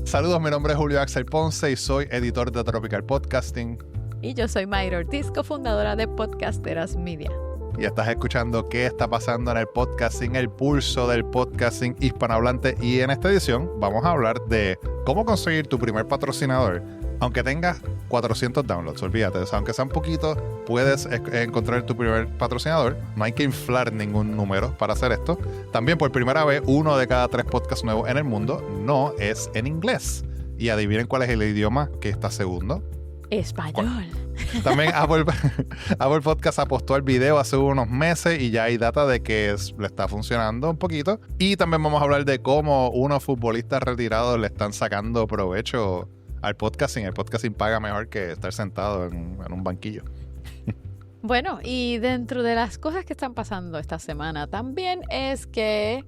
Saludos, mi nombre es Julio Axel Ponce y soy editor de Tropical Podcasting. Y yo soy Mayra Ortiz, cofundadora de Podcasteras Media. Y estás escuchando qué está pasando en el podcasting, el pulso del podcasting hispanohablante. Y en esta edición vamos a hablar de cómo conseguir tu primer patrocinador. Aunque tengas 400 downloads, olvídate, o sea, aunque sean poquitos, puedes encontrar tu primer patrocinador. No hay que inflar ningún número para hacer esto. También por primera vez, 1 de cada 3 podcasts nuevos en el mundo no es en inglés. Y adivinen cuál es el idioma que está segundo. Español. También Apple Podcast apostó al video hace unos meses y ya hay data de que le está funcionando un poquito. Y también vamos a hablar de cómo unos futbolistas retirados le están sacando provecho al podcasting. El podcasting paga mejor que estar sentado en un banquillo. Bueno, y dentro de las cosas que están pasando esta semana también es que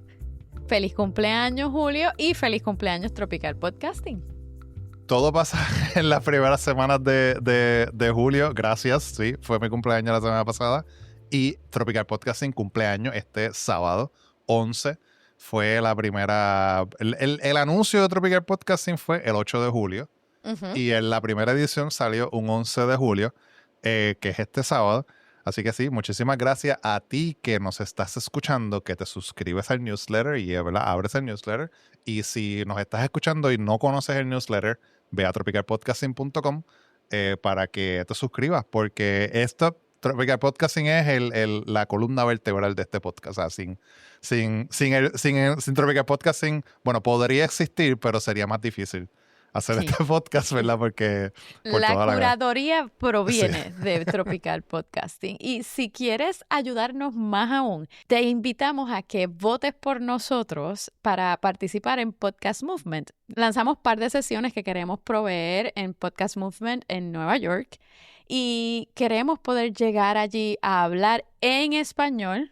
feliz cumpleaños Julio y feliz cumpleaños Tropical Podcasting. Todo pasa en las primeras semanas de julio. Gracias, sí, fue mi cumpleaños la semana pasada. Y Tropical Podcasting cumpleaños este sábado 11. Fue la primera... El anuncio de Tropical Podcasting fue el 8 de julio. Uh-huh. Y en la primera edición salió un 11 de julio, que es este sábado. Así que sí, muchísimas gracias a ti que nos estás escuchando, que te suscribes al newsletter y, ¿verdad?, abres el newsletter. Y si nos estás escuchando y no conoces el newsletter, ve a tropicalpodcasting.com para que te suscribas, porque Tropical Podcasting es la columna vertebral de este podcast. O sea, sin Tropical Podcasting, bueno, podría existir, pero sería más difícil hacer este podcast, ¿verdad? Porque la curaduría proviene de Tropical Podcasting. Y si quieres ayudarnos más aún, te invitamos a que votes por nosotros para participar en Podcast Movement. Lanzamos un par de sesiones que queremos proveer en Podcast Movement en Nueva York y queremos poder llegar allí a hablar en español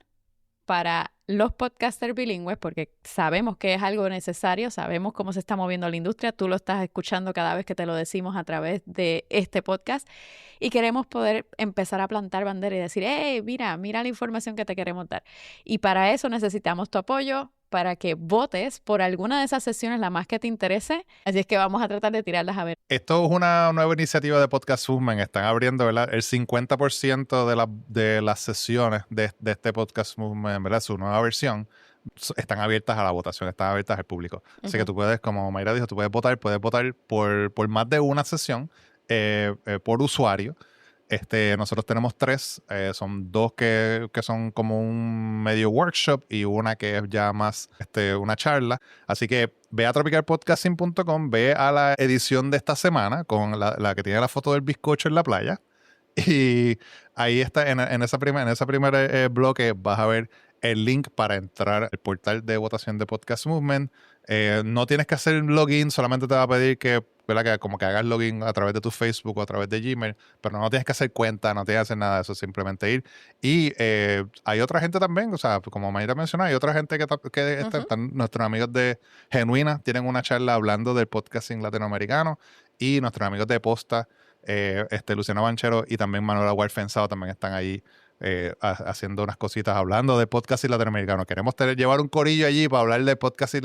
para los podcasters bilingües, porque sabemos que es algo necesario, sabemos cómo se está moviendo la industria, tú lo estás escuchando cada vez que te lo decimos a través de este podcast, y queremos poder empezar a plantar bandera y decir, hey, mira la información que te queremos dar. Y para eso necesitamos tu apoyo, para que votes por alguna de esas sesiones, la más que te interese. Así es que vamos a tratar de tirarlas a ver. Esto es una nueva iniciativa de Podcast Movement. Están abriendo, ¿verdad?, el 50% de las sesiones de este Podcast Movement, ¿verdad?, su nueva versión, están abiertas a la votación, están abiertas al público. Uh-huh. Así que tú puedes, como Mayra dijo, tú puedes votar por más de una sesión por usuario. Nosotros tenemos 3, son 2 que son como un medio workshop y una que es ya más una charla. Así que ve a tropicalpodcasting.com, ve a la edición de esta semana con la que tiene la foto del bizcocho en la playa, y ahí está, en ese primer bloque vas a ver el link para entrar al portal de votación de Podcast Movement. No tienes que hacer login, solamente te va a pedir que como que hagas login a través de tu Facebook o a través de Gmail, pero no tienes que hacer cuenta, no tienes que hacer nada de eso, simplemente ir. Y hay otra gente también, o sea, como Mayra mencionó, hay otra gente que uh-huh. Están nuestros amigos de Genuina, tienen una charla hablando del podcasting latinoamericano, y nuestros amigos de Posta, Luciano Banchero y también Manuela Guarfensado también están ahí haciendo unas cositas hablando de podcasting latinoamericano. Queremos llevar un corillo allí para hablar de podcasting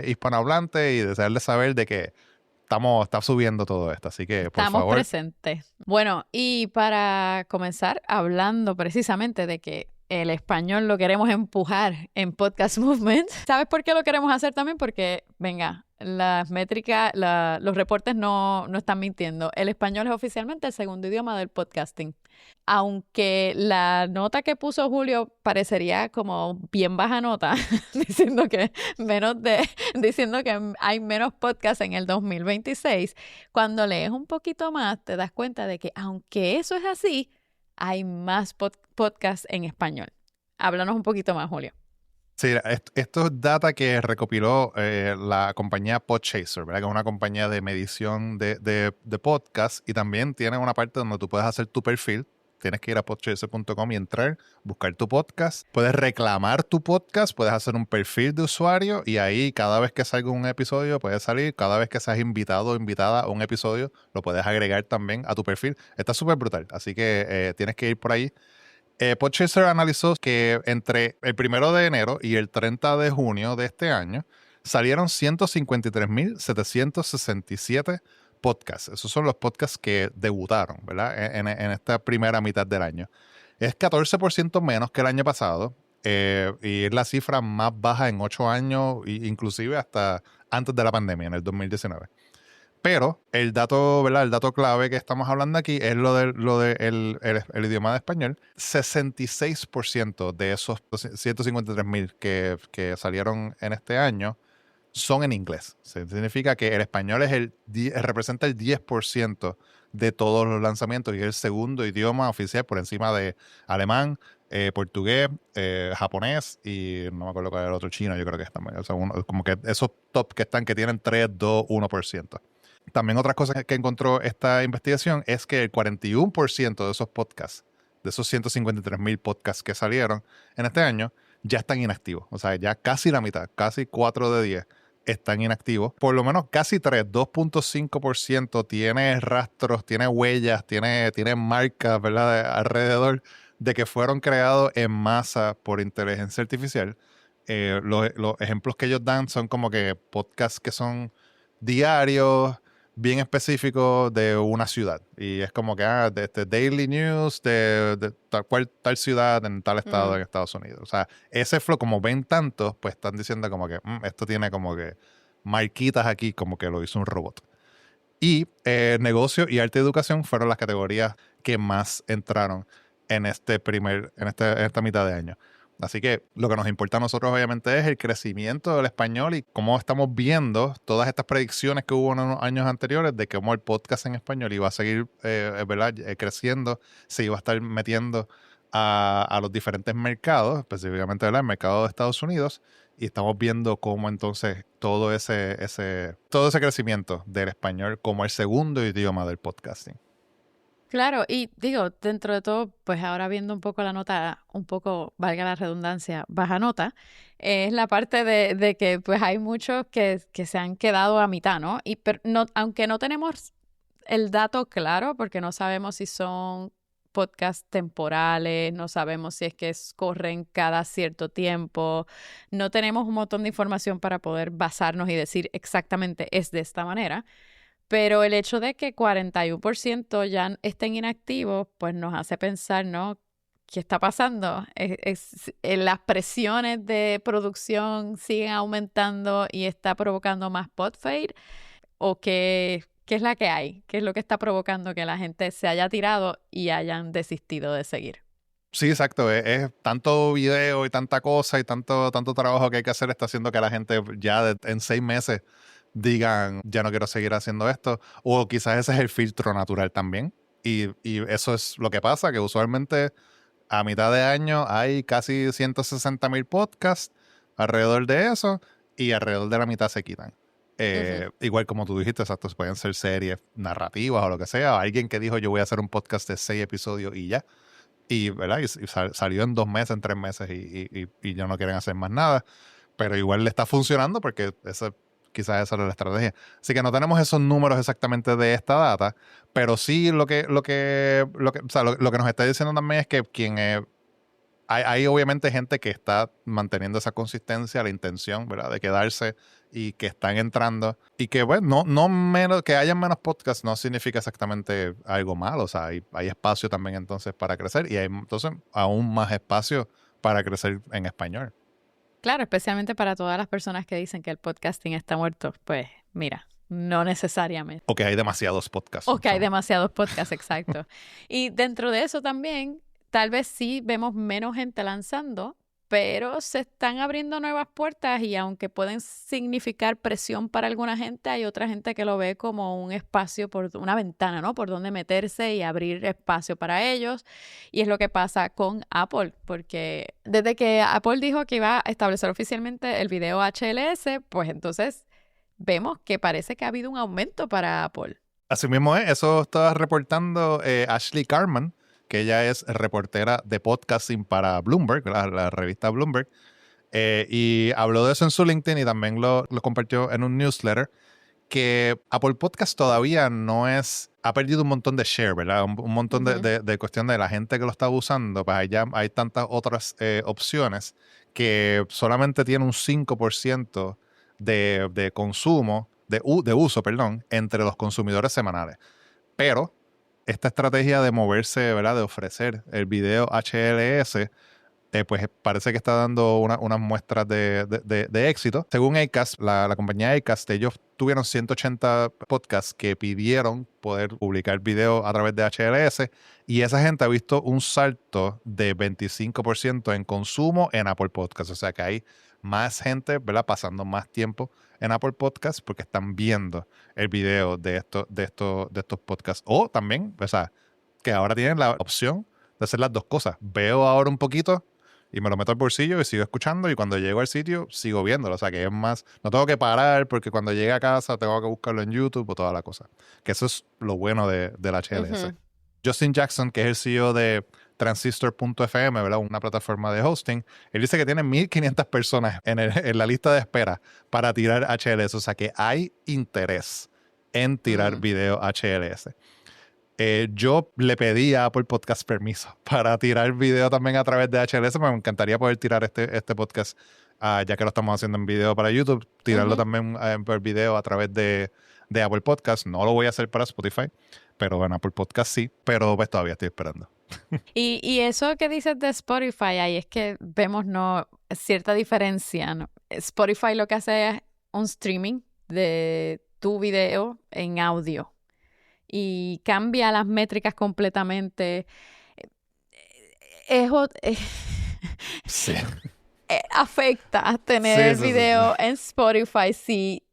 hispanohablante y desearles saber de que está subiendo todo esto, así que por favor. Estamos presentes. Bueno, y para comenzar hablando precisamente de que el español lo queremos empujar en Podcast Movement. ¿Sabes por qué lo queremos hacer también? Porque, venga, las métricas, los reportes no están mintiendo. El español es oficialmente el segundo idioma del podcasting. Aunque la nota que puso Julio parecería como bien baja nota, diciendo que hay menos podcasts en el 2026, cuando lees un poquito más te das cuenta de que aunque eso es así, hay más podcasts en español. Háblanos un poquito más, Julio. Sí, esto es data que recopiló la compañía Podchaser, ¿verdad?, que es una compañía de medición de podcast, y también tiene una parte donde tú puedes hacer tu perfil. Tienes que ir a podchaser.com y entrar, buscar tu podcast. Puedes reclamar tu podcast, puedes hacer un perfil de usuario, y ahí cada vez que salga un episodio puede salir. Cada vez que seas invitado o invitada a un episodio, lo puedes agregar también a tu perfil. Está súper brutal, así que tienes que ir por ahí. Podchaser analizó que entre el 1 de enero y el 30 de junio de este año salieron 153.767 podcasts. Esos son los podcasts que debutaron, ¿verdad? En esta primera mitad del año. Es 14% menos que el año pasado y es la cifra más baja en 8 años, inclusive hasta antes de la pandemia, en el 2019. Pero el dato, ¿verdad? El dato clave que estamos hablando aquí es el idioma de español. 66% de esos 153.000 que salieron en este año son en inglés. Significa que el español representa el 10% de todos los lanzamientos y es el segundo idioma oficial por encima de alemán, portugués, japonés y no me acuerdo cuál era el otro, chino, yo creo que es también. O sea, como que esos top que tienen 3, 2, 1%. También otras cosas que encontró esta investigación es que el 41% de esos podcasts, de esos 153.000 podcasts que salieron en este año, ya están inactivos. O sea, ya casi la mitad, casi 4 de 10 están inactivos. Por lo menos casi 3, 2.5% tiene rastros, tiene huellas, tiene marcas, ¿verdad? Alrededor de que fueron creados en masa por inteligencia artificial. Los ejemplos que ellos dan son como que podcasts que son diarios, bien específicos de una ciudad. Y es como que, de este Daily News de tal ciudad en tal estado en Estados Unidos. O sea, ese flow, como ven tantos, pues están diciendo como que esto tiene como que marquitas aquí, como que lo hizo un robot. Y negocio y arte y educación fueron las categorías que más entraron en esta mitad de año. Así que lo que nos importa a nosotros obviamente es el crecimiento del español y cómo estamos viendo todas estas predicciones que hubo en los años anteriores de cómo el podcast en español iba a seguir ¿verdad? Creciendo, se iba a estar metiendo a los diferentes mercados, específicamente, ¿verdad? El mercado de Estados Unidos, y estamos viendo cómo entonces todo ese crecimiento del español como el segundo idioma del podcasting. Claro, y digo, dentro de todo, pues ahora viendo un poco la nota, un poco, valga la redundancia, baja nota, es la parte de que pues hay muchos que se han quedado a mitad, ¿no? Pero aunque no tenemos el dato claro, porque no sabemos si son podcasts temporales, no sabemos si es que corren cada cierto tiempo, no tenemos un montón de información para poder basarnos y decir exactamente es de esta manera. Pero el hecho de que 41% ya estén inactivos, pues nos hace pensar, ¿no? ¿Qué está pasando? Las presiones de producción siguen aumentando y está provocando más pod fade? ¿O qué es la que hay? ¿Qué es lo que está provocando que la gente se haya tirado y hayan desistido de seguir? Sí, exacto. Es tanto video y tanta cosa y tanto trabajo que hay que hacer está haciendo que la gente ya en 6 meses digan, ya no quiero seguir haciendo esto. O quizás ese es el filtro natural también. Y eso es lo que pasa, que usualmente a mitad de año hay casi 160.000 podcasts alrededor de eso y alrededor de la mitad se quitan. Igual como tú dijiste, exacto, pueden ser series narrativas o lo que sea. Alguien que dijo, yo voy a hacer un podcast de 6 episodios y ya. Y, ¿verdad? Y salió en 2 meses, en 3 meses y ya no quieren hacer más nada. Pero igual le está funcionando porque quizás esa era la estrategia. Así que no tenemos esos números exactamente de esta data, pero sí lo que nos está diciendo también es que hay obviamente gente que está manteniendo esa consistencia, la intención, ¿verdad? De quedarse y que están entrando. Y que, bueno, no menos, que haya menos podcasts no significa exactamente algo malo. O sea, hay espacio también entonces para crecer y hay entonces aún más espacio para crecer en español. Claro, especialmente para todas las personas que dicen que el podcasting está muerto. Pues mira, no necesariamente. O que hay demasiados podcasts. O que hay demasiados podcasts, exacto. Y dentro de eso también, tal vez sí vemos menos gente lanzando, pero se están abriendo nuevas puertas y aunque pueden significar presión para alguna gente, hay otra gente que lo ve como un espacio, una ventana, ¿no? Por donde meterse y abrir espacio para ellos. Y es lo que pasa con Apple, porque desde que Apple dijo que iba a establecer oficialmente el video HLS, pues entonces vemos que parece que ha habido un aumento para Apple. Así mismo es, eso estaba reportando Ashley Carman, que ella es reportera de podcasting para Bloomberg, la revista Bloomberg, y habló de eso en su LinkedIn y también lo compartió en un newsletter, que Apple Podcast todavía ha perdido un montón de share, ¿verdad? Un montón de cuestión de la gente que lo está usando, pues hay tantas otras opciones que solamente tiene un 5% de consumo, de uso, perdón, entre los consumidores semanales. Pero esta estrategia de moverse, ¿verdad? De ofrecer el video HLS, pues parece que está dando unas muestras de éxito. Según Acast, la compañía Acast, ellos tuvieron 180 podcasts que pidieron poder publicar video a través de HLS y esa gente ha visto un salto de 25% en consumo en Apple Podcasts. O sea que hay más gente, ¿verdad? Pasando más tiempo en Apple Podcasts porque están viendo el video de estos podcasts. O también, o sea, que ahora tienen la opción de hacer las dos cosas. Veo ahora un poquito y me lo meto al bolsillo y sigo escuchando y cuando llego al sitio sigo viéndolo. O sea que es más, no tengo que parar porque cuando llegue a casa tengo que buscarlo en YouTube o toda la cosa. Que eso es lo bueno del HLS. Ujú. Justin Jackson, que es el CEO de Transistor.fm, ¿verdad? Una plataforma de hosting, él dice que tiene 1,500 personas en la lista de espera para tirar HLS. O sea que hay interés en tirar video HLS. Yo le pedí a Apple Podcast permiso para tirar video también a través de HLS, pero me encantaría poder tirar este podcast, ya que lo estamos haciendo en video para YouTube, tirarlo también por video a través de Apple Podcast. No lo voy a hacer para Spotify, pero en Apple Podcast sí, pero pues todavía estoy esperando. Y eso que dices de Spotify, ahí es que vemos cierta diferencia, ¿no? Spotify lo que hace es un streaming de tu video en audio y cambia las métricas completamente. Sí. Afecta tener el video en Spotify si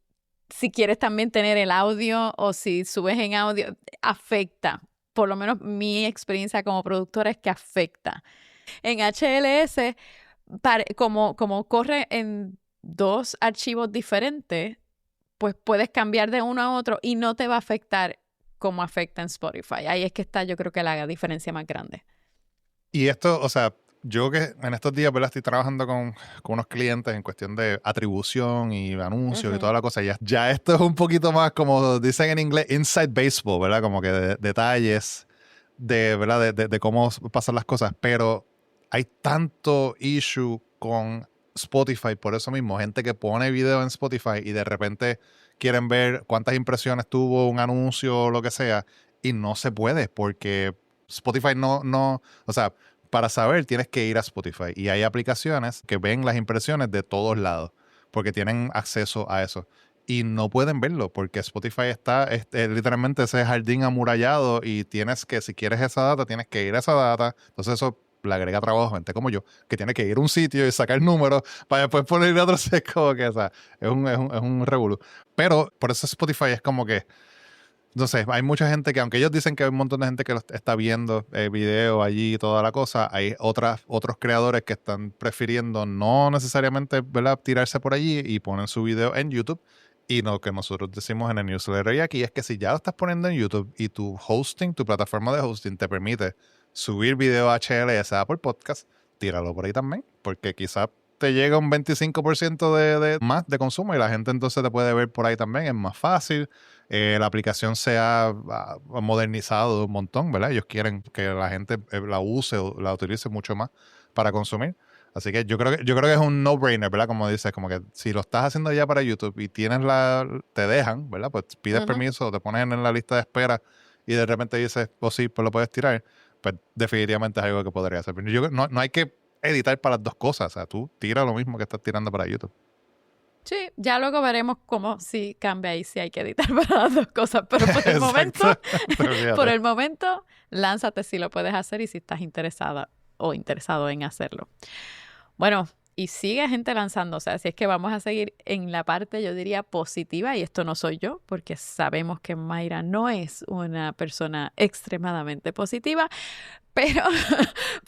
quieres también tener el audio o si subes en audio, afecta. Por lo menos mi experiencia como productora es que afecta. En HLS, como corre en dos archivos diferentes, pues puedes cambiar de uno a otro y no te va a afectar como afecta en Spotify. Ahí es que está, yo creo que la diferencia más grande. Y esto, o sea, yo que en estos días, ¿verdad? Estoy trabajando con unos clientes en cuestión de atribución y anuncios y toda la cosa. Ya esto es un poquito más, como dicen en inglés, inside baseball, ¿verdad? Como que detalles ¿verdad? De cómo pasan las cosas. Pero hay tanto issue con Spotify por eso mismo. Gente que pone video en Spotify y de repente quieren ver cuántas impresiones tuvo un anuncio o lo que sea y no se puede porque Spotify no, o sea, para saber tienes que ir a Spotify y hay aplicaciones que ven las impresiones de todos lados porque tienen acceso a eso y no pueden verlo porque Spotify está literalmente ese jardín amurallado y tienes que, si quieres esa data, tienes que ir a esa data. Entonces eso le agrega trabajo a gente como yo, que tiene que ir a un sitio y sacar números para después ponerle otro seco, que o sea, es un revolú. Pero por eso Spotify es como que no sé, hay mucha gente que, aunque ellos dicen que hay un montón de gente que está viendo video allí y toda la cosa, hay otros creadores que están prefiriendo no necesariamente, ¿verdad?, tirarse por allí y ponen su video en YouTube. Y lo que nosotros decimos en el newsletter y aquí es que si ya lo estás poniendo en YouTube y tu hosting, tu plataforma de hosting te permite subir video HLS a Apple Podcast, tíralo por ahí también, porque quizás te llega un 25% de más de consumo y la gente entonces te puede ver por ahí también, es más fácil. La aplicación se ha modernizado un montón, ¿verdad? Ellos quieren que la gente la use o la utilice mucho más para consumir. Así que yo creo que es un no-brainer, ¿verdad? Como dices, como que si lo estás haciendo ya para YouTube y te dejan, ¿verdad? Pues pides permiso, te pones en la lista de espera y de repente dices, oh sí, pues lo puedes tirar, pues definitivamente es algo que podría hacer. No hay que editar para las dos cosas, o sea, tú tira lo mismo que estás tirando para YouTube. Sí, ya luego veremos cómo si cambia y si hay que editar para las dos cosas, pero por el momento, lánzate si lo puedes hacer y si estás interesada o interesado en hacerlo. Bueno, y sigue gente lanzándose, así es que vamos a seguir en la parte, yo diría, positiva, y esto no soy yo, porque sabemos que Mayra no es una persona extremadamente positiva,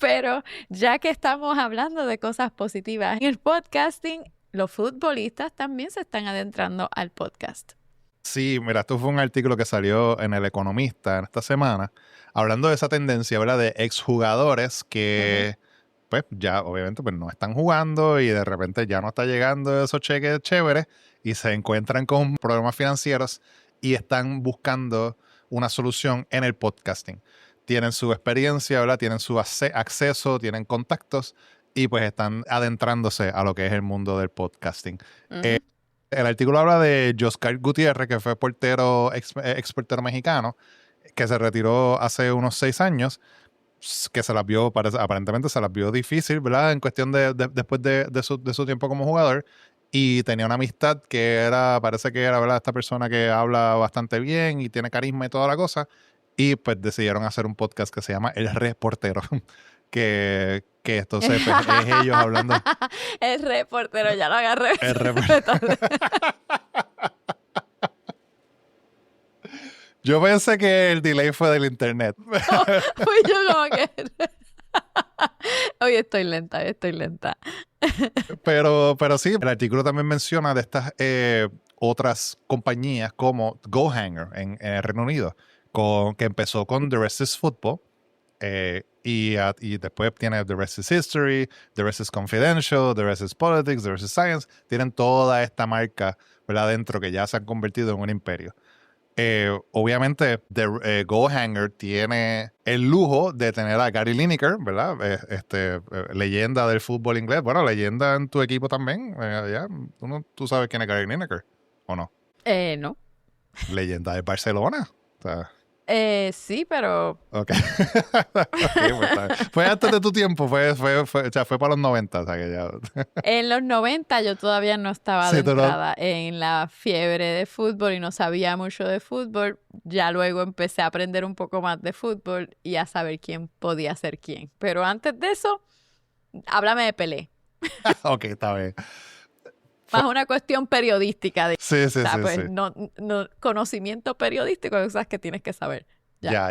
pero ya que estamos hablando de cosas positivas en el podcasting, los futbolistas también se están adentrando al podcast. Sí, mira, esto fue un artículo que salió en El Economista en esta semana, hablando de esa tendencia, ¿verdad? De exjugadores que, pues, ya obviamente pues, no están jugando y de repente ya no está llegando esos cheques chéveres y se encuentran con problemas financieros y están buscando una solución en el podcasting. Tienen su experiencia, ¿verdad? Tienen su acceso, tienen contactos y pues están adentrándose a lo que es el mundo del podcasting. El artículo habla de Joscar Gutiérrez, que fue portero, ex portero mexicano, que se retiró hace unos 6 años, que se las vio, aparentemente se las vio difícil, ¿verdad? En cuestión después de su tiempo como jugador. Y tenía una amistad que parece que era, ¿verdad? Esta persona que habla bastante bien y tiene carisma y toda la cosa. Y pues decidieron hacer un podcast que se llama El Reportero. Que entonces pues, es ellos hablando. El reportero, ya lo agarré. El reportero. Yo pensé que el delay fue del internet. Fui yo como que... Hoy estoy lenta. Pero sí, el artículo también menciona de estas otras compañías como GoHanger en el Reino Unido, que empezó con The Rest is Football, y después tiene The Rest is History, The Rest is Confidential, The Rest is Politics, The Rest is Science. Tienen toda esta marca, ¿verdad?, dentro, que ya se han convertido en un imperio. Obviamente, GoHanger tiene el lujo de tener a Gary Lineker, ¿verdad? Leyenda del fútbol inglés. Bueno, leyenda en tu equipo también. Ya, tú sabes quién es Gary Lineker, ¿o no? No. Leyenda de Barcelona. O sea, Sí, pero... ok. Okay, pues, fue antes de tu tiempo, o sea, fue para los 90, o sea que ya. En los 90 yo todavía no estaba Sí, adentrada en la fiebre de fútbol y no sabía mucho de fútbol. Ya luego empecé a aprender un poco más de fútbol y a saber quién podía ser quién. Pero antes de eso, háblame de Pelé. Ok, está bien. Más una cuestión periodística. Sí, O sea, pues sí. no, conocimiento periodístico de cosas que tienes que saber. Ya.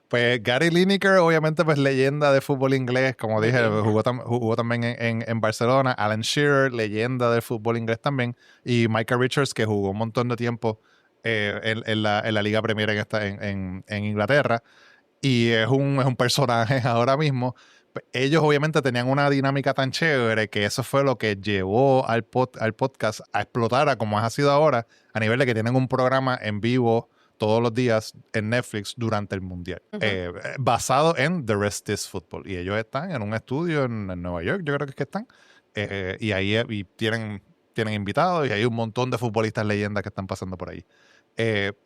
Pues Gary Lineker, obviamente, pues leyenda de fútbol inglés, como dije, jugó también en Barcelona. Alan Shearer, leyenda del fútbol inglés también. Y Micah Richards, que jugó un montón de tiempo en la Liga Premier en Inglaterra. Y es un personaje ahora mismo. Ellos obviamente tenían una dinámica tan chévere que eso fue lo que llevó al podcast a explotar a como ha sido ahora, a nivel de que tienen un programa en vivo todos los días en Netflix durante el Mundial, basado en The Rest is Football. Y ellos están en un estudio en Nueva York, yo creo que es que están, y ahí tienen invitados, y hay un montón de futbolistas leyendas que están pasando por ahí.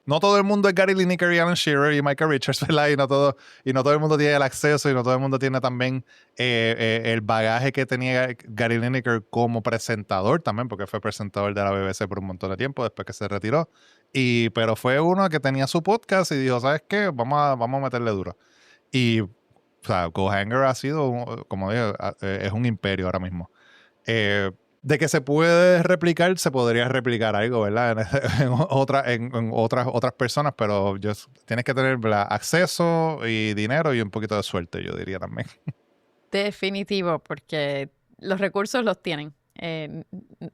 No todo el mundo es Gary Lineker y Alan Shearer y Micah Richards, ¿verdad? Y no todo el mundo tiene el acceso, y no todo el mundo tiene también el bagaje que tenía Gary Lineker como presentador también, porque fue presentador de la BBC por un montón de tiempo después que se retiró. Pero fue uno que tenía su podcast y dijo, ¿sabes qué? Vamos a meterle duro. Y, o sea, GoHanger ha sido, como digo, es un imperio ahora mismo. De que se puede replicar, se podría replicar algo, ¿verdad? En otras personas, pero tienes que tener, ¿verdad?, acceso y dinero y un poquito de suerte, yo diría también. Definitivo, porque los recursos los tienen.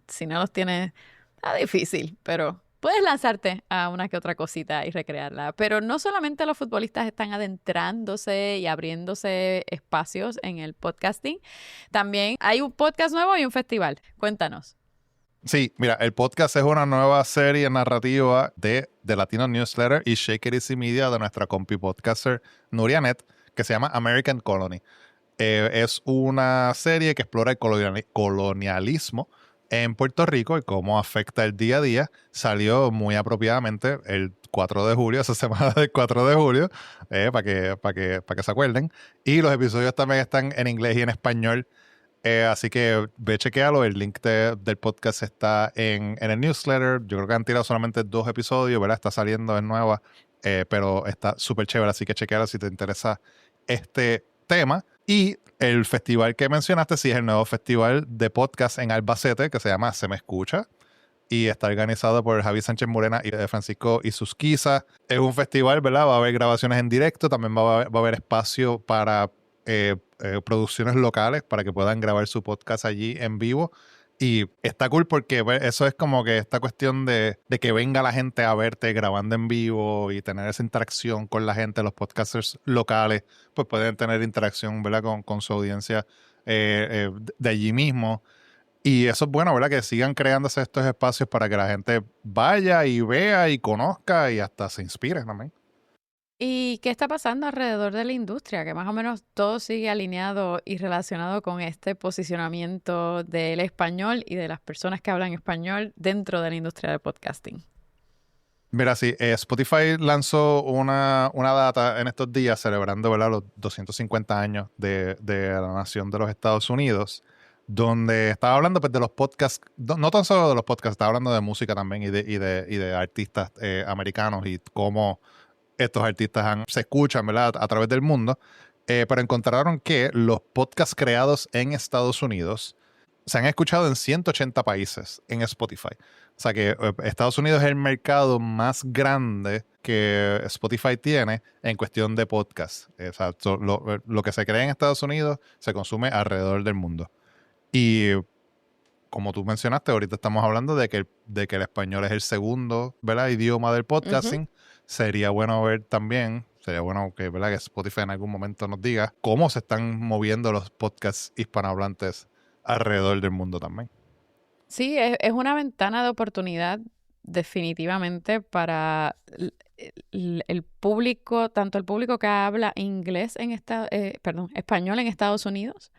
Si no los tienes, está difícil, pero puedes lanzarte a una que otra cosita y recrearla. Pero no solamente los futbolistas están adentrándose y abriéndose espacios en el podcasting, también hay un podcast nuevo y un festival. Cuéntanos. Sí, mira, el podcast es una nueva serie narrativa de The Latino Newsletter y Shake It Easy Media de nuestra compi podcaster Nuria Net, que se llama American Colony. Es una serie que explora el colonialismo en Puerto Rico y cómo afecta el día a día. Salió muy apropiadamente el 4 de julio, esa semana del 4 de julio, para que se acuerden. Y los episodios también están en inglés y en español. Así que ve, chequealo. El link del podcast está en el newsletter. Yo creo que han tirado solamente 2 episodios, ¿verdad? Está saliendo, es nueva, pero está súper chévere. Así que chequealo si te interesa este tema. Y el festival que mencionaste, sí, es el nuevo festival de podcast en Albacete, que se llama Se Me Escucha, y está organizado por Javi Sánchez Morena y Francisco Isusquiza. Es un festival, ¿verdad? Va a haber grabaciones en directo, también va a haber espacio para producciones locales para que puedan grabar su podcast allí en vivo. Y está cool porque eso es como que esta cuestión de que venga la gente a verte grabando en vivo y tener esa interacción con la gente. Los podcasters locales pues pueden tener interacción, ¿verdad?, con su audiencia de allí mismo. Y eso es bueno, ¿verdad?, que sigan creándose estos espacios para que la gente vaya y vea y conozca y hasta se inspire también. ¿Y qué está pasando alrededor de la industria? Que más o menos todo sigue alineado y relacionado con este posicionamiento del español y de las personas que hablan español dentro de la industria de podcasting. Mira, sí, Spotify lanzó una data en estos días celebrando, ¿verdad?, los 250 años de la nación de los Estados Unidos, donde estaba hablando pues, de los podcasts, no tan solo de los podcasts, estaba hablando de música también y de artistas americanos y cómo estos artistas se escuchan, ¿verdad?, a través del mundo, pero encontraron que los podcasts creados en Estados Unidos se han escuchado en 180 países en Spotify. O sea que Estados Unidos es el mercado más grande que Spotify tiene en cuestión de podcast. O sea, lo que se crea en Estados Unidos se consume alrededor del mundo. Y como tú mencionaste, ahorita estamos hablando de que el español es el segundo, ¿verdad?, idioma del podcasting. Sería bueno ver también, sería bueno que, ¿verdad?, que Spotify en algún momento nos diga cómo se están moviendo los podcasts hispanohablantes alrededor del mundo también. Sí, es una ventana de oportunidad definitivamente para el público, tanto el público que habla inglés español en Estados Unidos,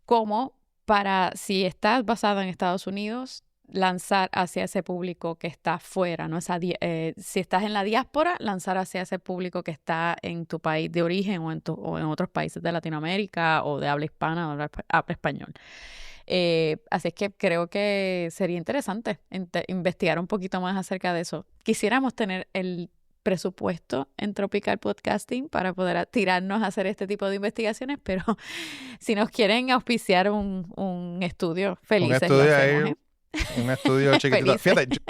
como para, si estás basado en Estados Unidos, lanzar hacia ese público que está fuera, ¿no? Si estás en la diáspora, lanzar hacia ese público que está en tu país de origen o en otros países de Latinoamérica o de habla hispana o de habla español. Así es que creo que sería interesante investigar un poquito más acerca de eso. Quisiéramos tener el presupuesto en Tropical Podcasting para poder tirarnos a hacer este tipo de investigaciones, pero si nos quieren auspiciar un estudio, felices lo hacemos, Un estudio chiquitito. Felices. Fíjate,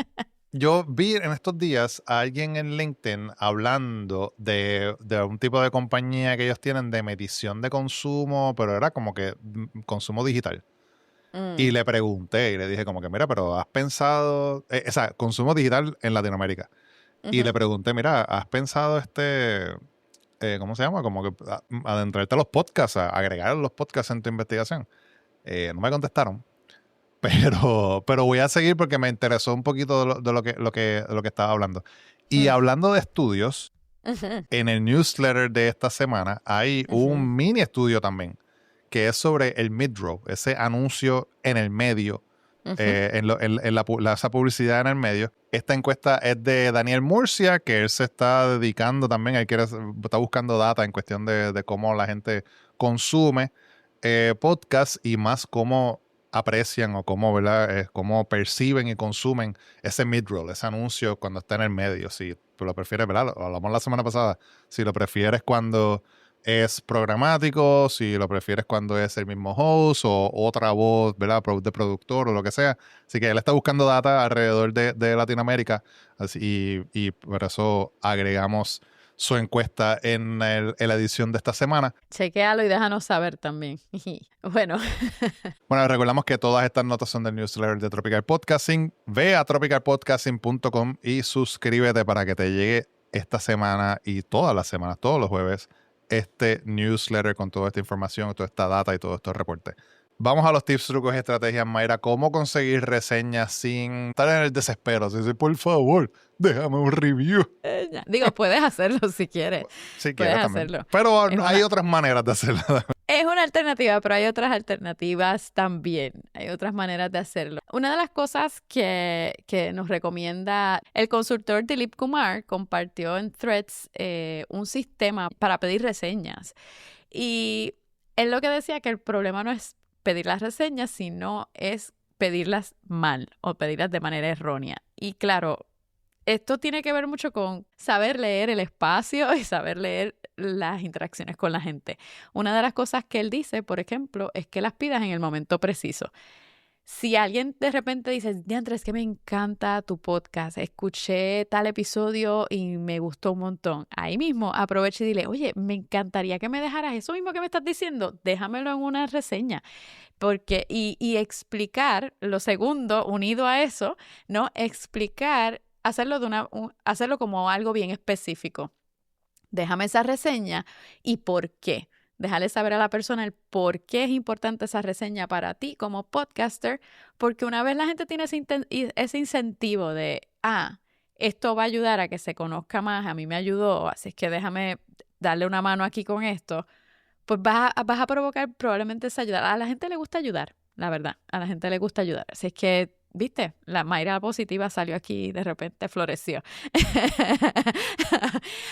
yo vi en estos días a alguien en LinkedIn hablando de un tipo de compañía que ellos tienen de medición de consumo, pero era como que consumo digital. Y le pregunté y le dije como que, mira, pero has pensado, o sea, consumo digital en Latinoamérica. Y le pregunté, mira, ¿has pensado ¿cómo se llama? Como que adentrarte a los podcasts, a agregar los podcasts en tu investigación? No me contestaron. Pero voy a seguir porque me interesó un poquito de lo que estaba hablando. Y hablando de estudios, en el newsletter de esta semana hay un mini estudio también, que es sobre el mid-row, ese anuncio en el medio, esa publicidad en el medio. Esta encuesta es de Daniel Murcia, que él se está dedicando también, está buscando data en cuestión de cómo la gente consume podcast y más cómo aprecian o cómo, ¿verdad?, cómo perciben y consumen ese mid-roll, ese anuncio cuando está en el medio. Si tú lo prefieres, ¿verdad? Lo hablamos la semana pasada. Si lo prefieres cuando es programático, si lo prefieres cuando es el mismo host o otra voz, ¿verdad?, de productor o lo que sea. Así que él está buscando data alrededor de Latinoamérica y por eso agregamos su encuesta en la edición de esta semana. Chequéalo y déjanos saber también. Bueno. Bueno, recordamos que todas estas notas son del newsletter de Tropical Podcasting. Ve a tropicalpodcasting.com y suscríbete para que te llegue esta semana y todas las semanas, todos los jueves, este newsletter con toda esta información, toda esta data y todos estos reportes. Vamos a los tips, trucos y estrategias, Mayra. ¿Cómo conseguir reseñas sin estar en el desespero? Si por favor, déjame un review. Digo, puedes hacerlo si quieres. Si puedes quieres hacerlo. También. Pero hay otras maneras de hacerlo. Es una alternativa, pero hay otras alternativas también. Hay otras maneras de hacerlo. Una de las cosas que nos recomienda el consultor Dilip Kumar, compartió en Threads un sistema para pedir reseñas. Y él lo que decía que el problema no es pedir las reseñas, sino es pedirlas mal o pedirlas de manera errónea. Y claro, esto tiene que ver mucho con saber leer el espacio y saber leer las interacciones con la gente. Una de las cosas que él dice, por ejemplo, es que las pidas en el momento preciso. Si alguien de repente dice, diantre, es que me encanta tu podcast, escuché tal episodio y me gustó un montón, ahí mismo aprovecha y dile, oye, me encantaría que me dejaras eso mismo que me estás diciendo, déjamelo en una reseña. Porque, y explicar, lo segundo, unido a eso, ¿no? Explicar, hacerlo como algo bien específico. Déjame esa reseña y por qué. Déjale saber a la persona el por qué es importante esa reseña para ti como podcaster, porque una vez la gente tiene ese incentivo de, esto va a ayudar a que se conozca más, a mí me ayudó, así es que déjame darle una mano aquí con esto, pues vas a provocar probablemente esa ayuda. A la gente le gusta ayudar, la verdad, a la gente le gusta ayudar. Así es que, viste, la Mayra positiva salió aquí y de repente floreció.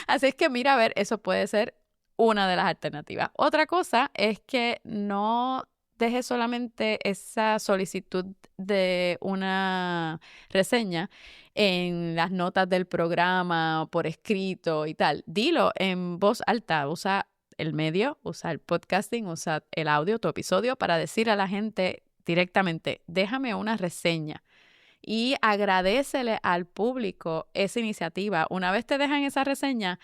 Así es que mira, a ver, eso puede ser una de las alternativas. Otra cosa es que no dejes solamente esa solicitud de una reseña en las notas del programa o por escrito y tal. Dilo en voz alta, usa el medio, usa el podcasting, usa el audio, tu episodio, para decir a la gente directamente, déjame una reseña. Y agradécele al público esa iniciativa. Una vez te dejan esa reseña,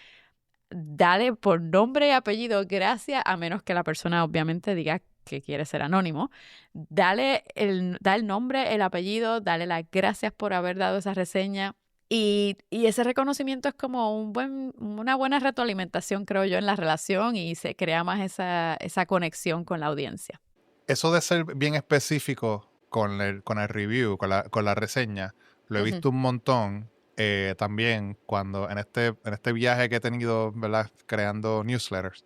dale por nombre y apellido gracias, a menos que la persona obviamente diga que quiere ser anónimo. Da el nombre, el apellido, dale las gracias por haber dado esa reseña. Y ese reconocimiento es como una buena retroalimentación, creo yo, en la relación, y se crea más esa conexión con la audiencia. Eso de ser bien específico con el review, con la reseña, lo he visto un montón también cuando en este viaje que he tenido, ¿verdad? Creando newsletters.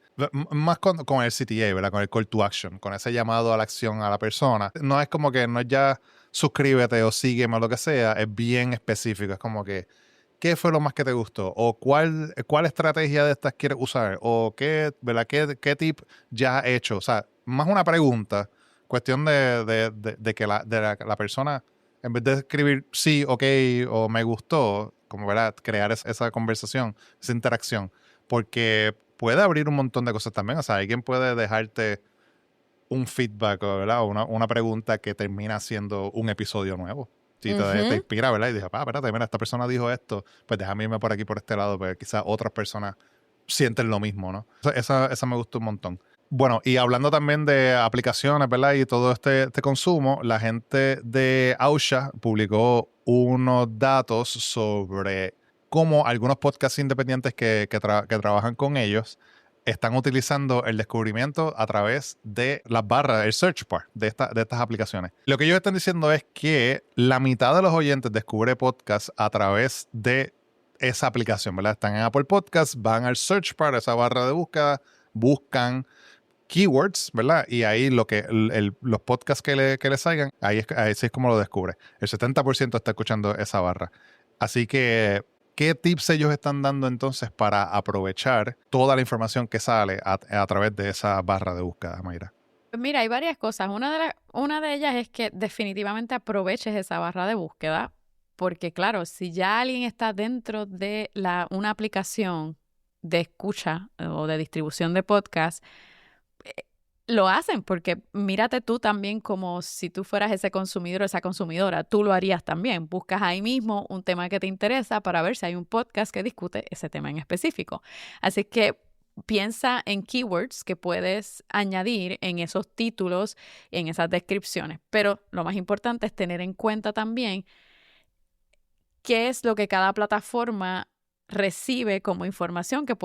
Más con el CTA, ¿verdad? Con el call to action, con ese llamado a la acción a la persona. No es como que no es ya suscríbete o sígueme o lo que sea, es bien específico. Es como que, ¿qué fue lo más que te gustó? ¿O cuál estrategia de estas quieres usar? ¿O qué, ¿verdad? ¿Qué tip ya has hecho? O sea, más una pregunta, cuestión de que la persona, en vez de escribir sí, ok, o me gustó, como, ¿verdad? Crear esa conversación, esa interacción. Porque puede abrir un montón de cosas también. O sea, alguien puede dejarte un feedback, ¿verdad? O una pregunta que termina siendo un episodio nuevo. Si te inspira, ¿verdad? Y dices, espérate, mira, esta persona dijo esto, pues déjame irme por aquí, por este lado, porque quizás otras personas sienten lo mismo, ¿no? Esa me gustó un montón. Bueno, y hablando también de aplicaciones, ¿verdad? Y todo este consumo, la gente de Ausha publicó unos datos sobre cómo algunos podcasts independientes que trabajan con ellos están utilizando el descubrimiento a través de las barras, el search bar de estas aplicaciones. Lo que ellos están diciendo es que la mitad de los oyentes descubre podcasts a través de esa aplicación, ¿verdad? Están en Apple Podcasts, van al search bar, esa barra de búsqueda, buscan keywords, ¿verdad? Y ahí los podcasts que le salgan, ahí es como lo descubre. El 70% está escuchando esa barra. Así que, ¿qué tips ellos están dando entonces para aprovechar toda la información que sale a través de esa barra de búsqueda, Mayra? Mira, hay varias cosas. Una de ellas es que definitivamente aproveches esa barra de búsqueda, porque claro, si ya alguien está dentro de una aplicación de escucha o de distribución de podcast, lo hacen, porque mírate tú también como si tú fueras ese consumidor o esa consumidora, tú lo harías también. Buscas ahí mismo un tema que te interesa para ver si hay un podcast que discute ese tema en específico. Así que piensa en keywords que puedes añadir en esos títulos, en esas descripciones. Pero lo más importante es tener en cuenta también qué es lo que cada plataforma recibe como información que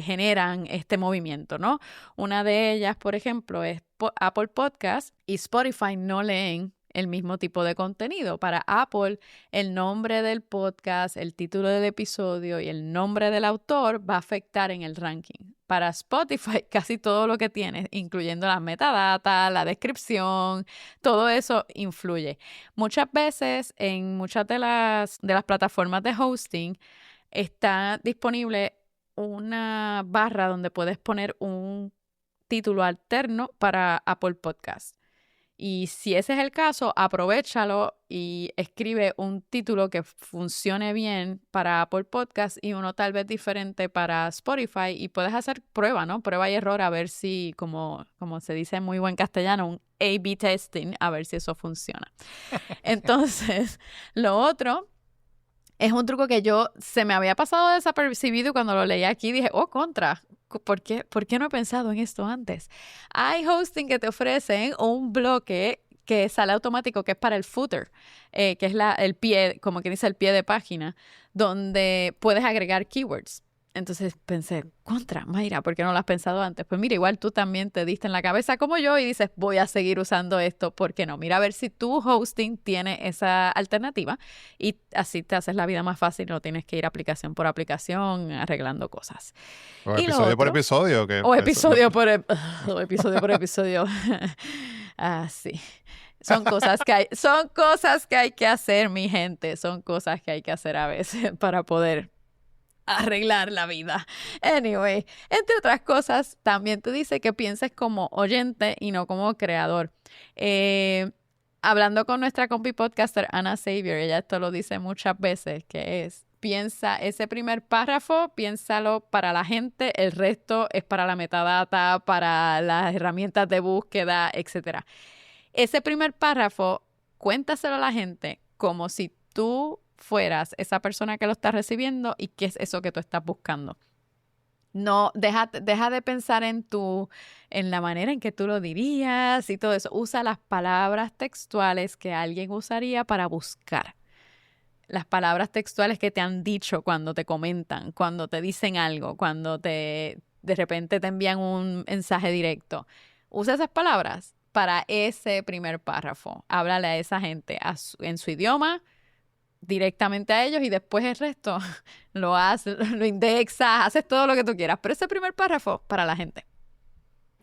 generan este movimiento, ¿no? Una de ellas, por ejemplo, es Apple Podcast, y Spotify no leen el mismo tipo de contenido. Para Apple, el nombre del podcast, el título del episodio y el nombre del autor va a afectar en el ranking. Para Spotify, casi todo lo que tienes, incluyendo las metadatas, la descripción, todo eso influye. Muchas veces, en muchas de las plataformas de hosting, está disponible una barra donde puedes poner un título alterno para Apple Podcast. Y si ese es el caso, aprovéchalo y escribe un título que funcione bien para Apple Podcast y uno tal vez diferente para Spotify, y puedes hacer prueba, ¿no? Prueba y error, a ver si, como se dice en muy buen castellano, un A/B testing, a ver si eso funciona. Entonces, lo otro es un truco que se me había pasado desapercibido, y cuando lo leí aquí dije, contra, ¿por qué no he pensado en esto antes? Hay hosting que te ofrecen un bloque que sale automático, que es para el footer, que es el pie, como que dice el pie de página, donde puedes agregar keywords. Entonces pensé, contra, Mayra, ¿por qué no lo has pensado antes? Pues mira, igual tú también te diste en la cabeza como yo y dices, voy a seguir usando esto, ¿por qué no? Mira a ver si tu hosting tiene esa alternativa y así te haces la vida más fácil, no tienes que ir aplicación por aplicación arreglando cosas. O Y lo episodio por otro, episodio. o episodio por o episodio por episodio. Sí. Son cosas que hay que hacer, mi gente. Son cosas que hay que hacer a veces para poder arreglar la vida. Anyway, entre otras cosas, también te dice que pienses como oyente y no como creador. Hablando con nuestra compi podcaster Ana Xavier, ella esto lo dice muchas veces, que es, piensa ese primer párrafo, piénsalo para la gente, el resto es para la metadata, para las herramientas de búsqueda, etcétera. Ese primer párrafo, cuéntaselo a la gente como si tú fueras esa persona que lo está recibiendo y qué es eso que tú estás buscando. No, deja de pensar en la manera en que tú lo dirías y todo eso. Usa las palabras textuales que alguien usaría para buscar. Las palabras textuales que te han dicho cuando te comentan, cuando te dicen algo, cuando de repente te envían un mensaje directo. Usa esas palabras para ese primer párrafo. Háblale a esa gente en su idioma, directamente a ellos y después el resto lo haces, lo indexas, haces todo lo que tú quieras. Pero ese primer párrafo para la gente.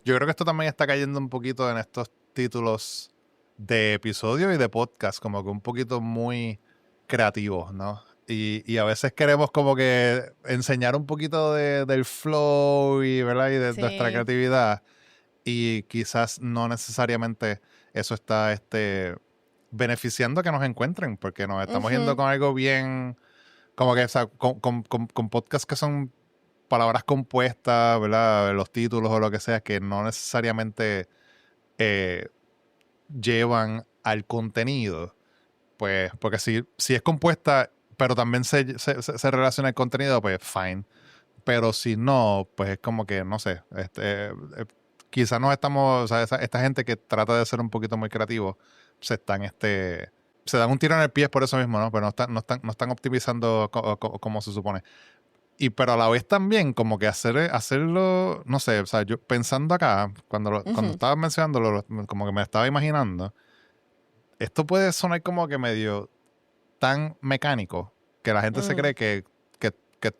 Yo creo que esto también está cayendo un poquito en estos títulos de episodio y de podcast, como que un poquito muy creativos, ¿no? Y a veces queremos como que enseñar un poquito del flow y, ¿verdad? Y de nuestra creatividad. Y quizás no necesariamente eso está beneficiando que nos encuentren, porque nos estamos yendo con algo bien, como que, o sea, con podcasts que son palabras compuestas, ¿verdad? Los títulos o lo que sea, que no necesariamente llevan al contenido. Pues, porque si es compuesta, pero también se relaciona al contenido, pues fine. Pero si no, pues es como que, no sé, quizás no estamos, o sea, esta gente que trata de ser un poquito muy creativo, se dan un tiro en el pie por eso mismo, ¿no? Pero no están optimizando como se supone. Pero a la vez también como que hacerlo, no sé, o sea, yo pensando acá, cuando estabas mencionándolo, como que me estaba imaginando, esto puede sonar como que medio tan mecánico que la gente se cree que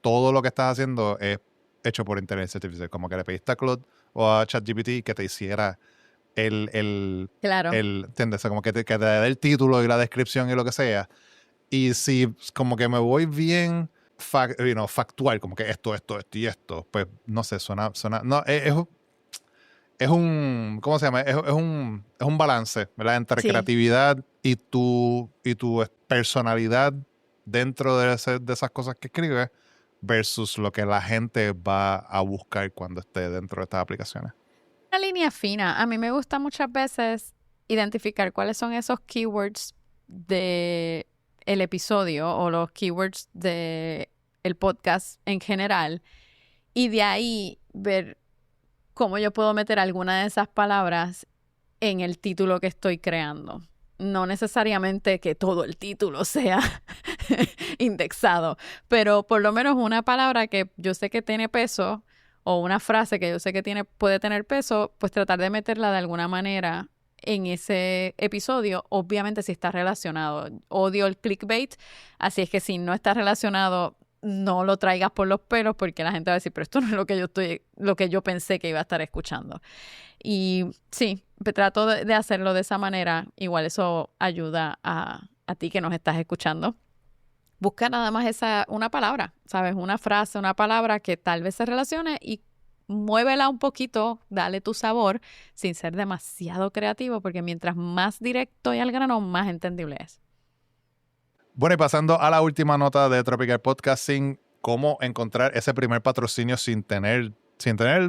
todo lo que estás haciendo es hecho por inteligencia artificial. Como que le pediste a Claude o a ChatGPT que te hiciera Claro. ¿entiendes? O sea, como que te dé el título y la descripción y lo que sea. Y si como que me voy bien factual, como que esto y esto, pues no sé, suena no, es un, ¿cómo se llama? Es un balance, ¿verdad? Entre creatividad y tu personalidad dentro de esas cosas que escribes versus lo que la gente va a buscar cuando esté dentro de estas aplicaciones. Una línea fina. A mí me gusta muchas veces identificar cuáles son esos keywords de el episodio o los keywords de el podcast en general y de ahí ver cómo yo puedo meter alguna de esas palabras en el título que estoy creando. No necesariamente que todo el título sea indexado, pero por lo menos una palabra que yo sé que tiene peso o una frase que yo sé que puede tener peso, pues tratar de meterla de alguna manera en ese episodio, obviamente si está relacionado. Odio el clickbait, así es que si no está relacionado, no lo traigas por los pelos porque la gente va a decir, pero esto no es lo que yo pensé que iba a estar escuchando. Y sí, trato de hacerlo de esa manera. Igual eso ayuda a ti que nos estás escuchando. Busca nada más una palabra, ¿sabes? Una frase, una palabra que tal vez se relacione y muévela un poquito, dale tu sabor sin ser demasiado creativo porque mientras más directo y al grano, más entendible es. Bueno, y pasando a la última nota de Tropical Podcasting, cómo encontrar ese primer patrocinio sin tener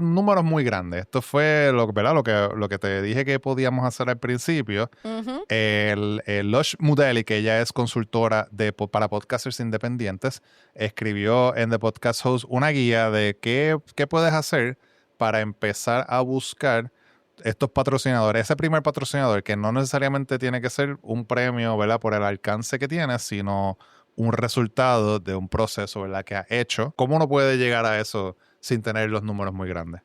números muy grandes. Esto fue ¿verdad? Lo que te dije que podíamos hacer al principio. Uh-huh. El Lush Mudeli, que ella es consultora para podcasters independientes, escribió en The Podcast Host una guía de qué puedes hacer para empezar a buscar estos patrocinadores, ese primer patrocinador que no necesariamente tiene que ser un premio, ¿verdad? Por el alcance que tiene, sino un resultado de un proceso, ¿verdad?, que has hecho. ¿Cómo uno puede llegar a eso sin tener los números muy grandes?